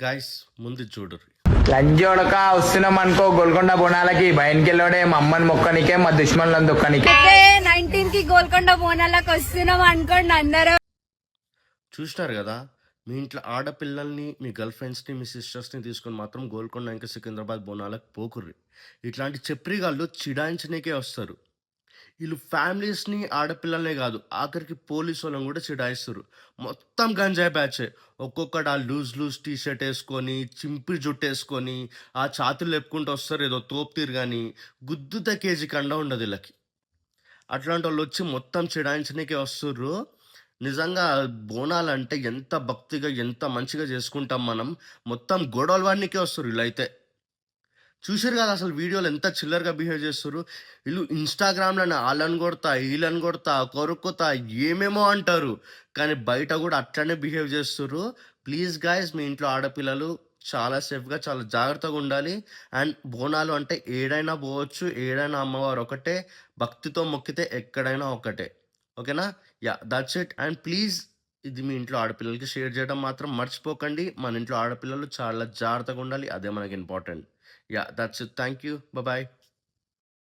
Guys ముందు చూడుర్రి. లంజోడక వస్తున్నాం అనుకో గోల్కొండ బోనాలకి బయన్కెళ్ళోడే మా అమ్మని మొక్కనికే మా దుష్మన్లను దొక్కనికే. అయితే 19 కి గోల్కొండ బోనాలకు వస్తున్నాం అనుకోండి అందరూ. చూసినారు కదా, మీ ఇంట్లో ఆడపిల్లల్ని, మీ గర్ల్ ఫ్రెండ్స్ని, మీ సిస్టర్స్ని తీసుకొని మాత్రం గోల్కొండ ఇంకా సికింద్రాబాద్ బోనాలకు పోకుర్రి. ఇట్లాంటి చెప్రిగాళ్ళు చిడాయించనీకే వస్తారు. వీళ్ళు ఫ్యామిలీస్ని, ఆడపిల్లలనే కాదు, ఆఖరికి పోలీసు వాళ్ళని కూడా చిడాయిస్తారు. మొత్తం గంజాయి బ్యాచే. ఒక్కొక్కడు ఆ లూజ్ టీ షర్ట్ వేసుకొని, చింపి జుట్టు వేసుకొని, ఆ ఛాతులు లేపుకుంటూ వస్తారు. ఏదో తోపుతీరు కానీ గుద్దుత కేజీ కండ ఉండదు వీళ్ళకి. అట్లాంటి వాళ్ళు వచ్చి మొత్తం చిడాయించనీకే వస్తుర్రు. నిజంగా బోనాలంటే ఎంత భక్తిగా, ఎంత మంచిగా చేసుకుంటాం మనం. మొత్తం గొడవలు వాడినికే వస్తారు వీళ్ళైతే. చూసారు కదా అసలు వీడియోలు ఎంత చిల్లరగా బిహేవ్ చేస్తారు. వీళ్ళు ఇన్స్టాగ్రామ్లో వాళ్ళని కొడతా, వీళ్ళని కొడతా, కొరుకుతా ఏమేమో అంటారు, కానీ బయట కూడా అట్లనే బిహేవ్ చేస్తారు. ప్లీజ్ గాయస్, మీ ఇంట్లో ఆడపిల్లలు చాలా సేఫ్గా, చాలా జాగ్రత్తగా ఉండాలి. అండ్ బోనాలు అంటే ఏడైనా పోవచ్చు, ఏడైనా అమ్మవారు ఒకటే, భక్తితో మొక్కితే ఎక్కడైనా ఒకటే. ఓకేనా? Yeah, that's it. And please ఇది మీ ఇంట్లో ఆడపిల్లలకి షేర్ చేయడం మాత్రం మర్చిపోకండి. మన ఇంట్లో ఆడపిల్లలు చాలా జాగ్రత్తగా ఉండాలి, అదే మనకి important. Yeah, that's it. Thank you. Bye bye.